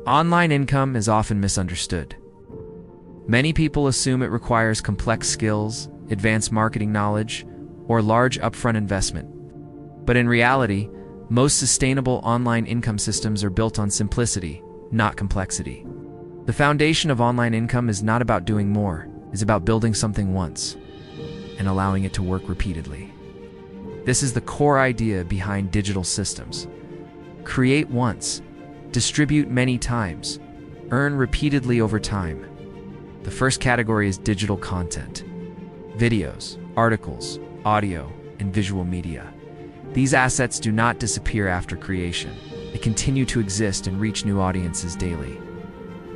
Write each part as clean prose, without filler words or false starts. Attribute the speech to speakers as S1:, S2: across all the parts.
S1: Online income is often misunderstood. Many people assume it requires complex skills, advanced marketing knowledge, or large upfront investment. But in reality, most sustainable online income systems are built on simplicity, not complexity. The foundation of online income is not about doing more, it's about building something once and allowing it to work repeatedly. This is the core idea behind digital systems. Create once, distribute many times, earn repeatedly over time. The first category is digital content. Videos, articles, audio, and visual media. These assets do not disappear after creation. They continue to exist and reach new audiences daily.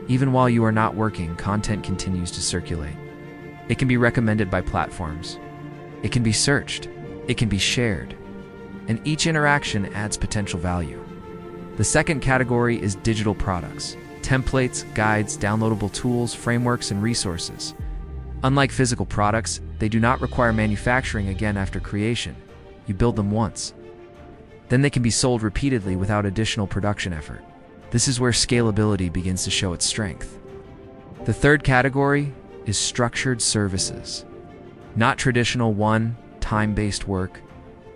S1: Even while you are not working, content continues to circulate. It can be recommended by platforms. It can be searched. It can be shared. And each interaction adds potential value. The second category is digital products. Templates, guides, downloadable tools, frameworks, and resources. Unlike physical products, they do not require manufacturing again after creation. You build them once. Then they can be sold repeatedly without additional production effort. This is where scalability begins to show its strength. The third category is structured services. Not traditional time-based work,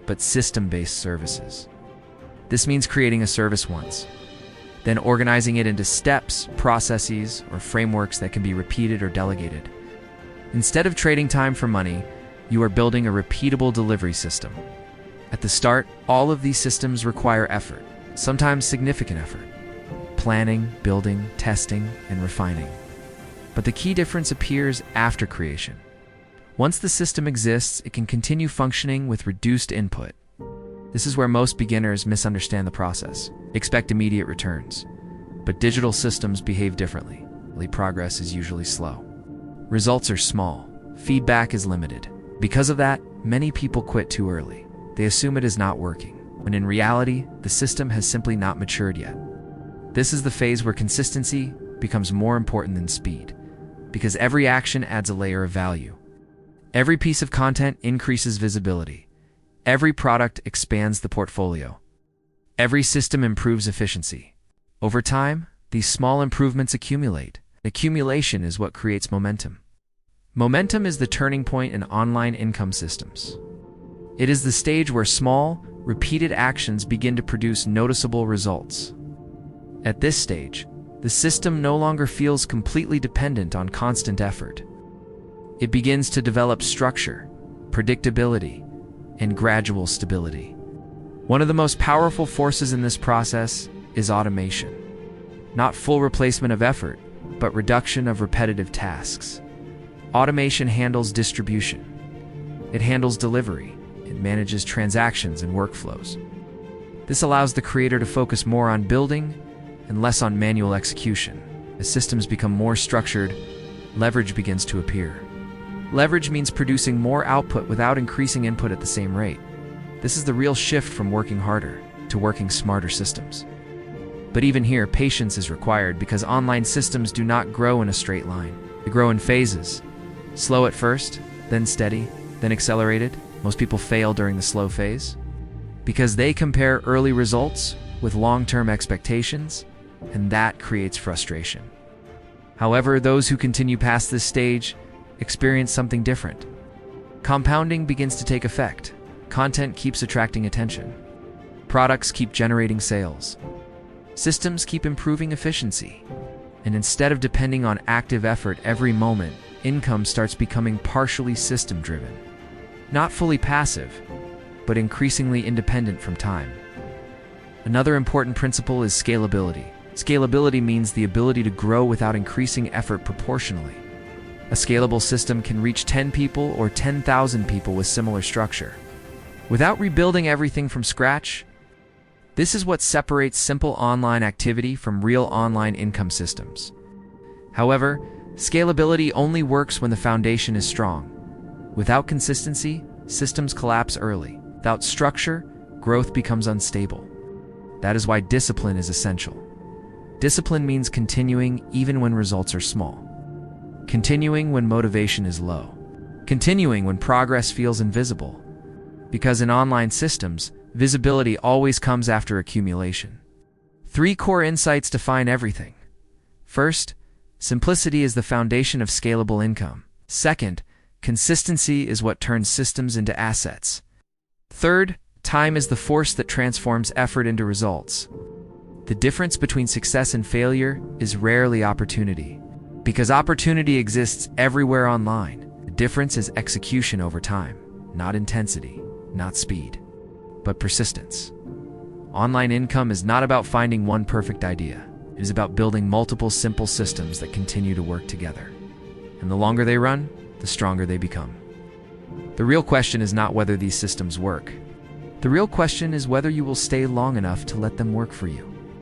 S1: but system-based services. This means creating a service once, then organizing it into steps, processes, or frameworks that can be repeated or delegated. Instead of trading time for money, you are building a repeatable delivery system. At the start, all of these systems require effort, sometimes significant effort. Planning, building, testing, and refining. But the key difference appears after creation. Once the system exists, it can continue functioning with reduced input. This is where most beginners misunderstand the process, expect immediate returns. But digital systems behave differently. Progress is usually slow. Results are small. Feedback is limited. Because of that, many people quit too early. They assume it is not working, when in reality, the system has simply not matured yet. This is the phase where consistency becomes more important than speed, because every action adds a layer of value. Every piece of content increases visibility. Every product expands the portfolio. Every system improves efficiency. Over time, these small improvements accumulate. Accumulation is what creates momentum. Momentum is the turning point in online income systems. It is the stage where small, repeated actions begin to produce noticeable results. At this stage, the system no longer feels completely dependent on constant effort. It begins to develop structure, predictability, and gradual stability. One of the most powerful forces in this process is automation. Not full replacement of effort, but reduction of repetitive tasks. Automation handles distribution. It handles delivery. It manages transactions and workflows. This allows the creator to focus more on building and less on manual execution. As systems become more structured, leverage begins to appear. Leverage means producing more output without increasing input at the same rate. This is the real shift from working harder to working smarter systems. But even here, patience is required because online systems do not grow in a straight line. They grow in phases. Slow at first, then steady, then accelerated. Most people fail during the slow phase because they compare early results with long-term expectations, and that creates frustration. However, those who continue past this stage experience something different. Compounding begins to take effect. Content keeps attracting attention. Products keep generating sales. Systems keep improving efficiency. And instead of depending on active effort every moment, income starts becoming partially system-driven. Not fully passive, but increasingly independent from time. Another important principle is scalability. Scalability means the ability to grow without increasing effort proportionally. A scalable system can reach 10 people or 10,000 people with similar structure, without rebuilding everything from scratch. This is what separates simple online activity from real online income systems. However, scalability only works when the foundation is strong. Without consistency, systems collapse early. Without structure, growth becomes unstable. That is why discipline is essential. Discipline means continuing even when results are small. Continuing when motivation is low. Continuing when progress feels invisible. Because in online systems, visibility always comes after accumulation. 3 core insights define everything. First, simplicity is the foundation of scalable income. Second, consistency is what turns systems into assets. Third, time is the force that transforms effort into results. The difference between success and failure is rarely opportunity, because opportunity exists everywhere online. The difference is execution over time, not intensity, not speed, but persistence. Online income is not about finding one perfect idea. It is about building multiple simple systems that continue to work together. And the longer they run, the stronger they become. The real question is not whether these systems work. The real question is whether you will stay long enough to let them work for you.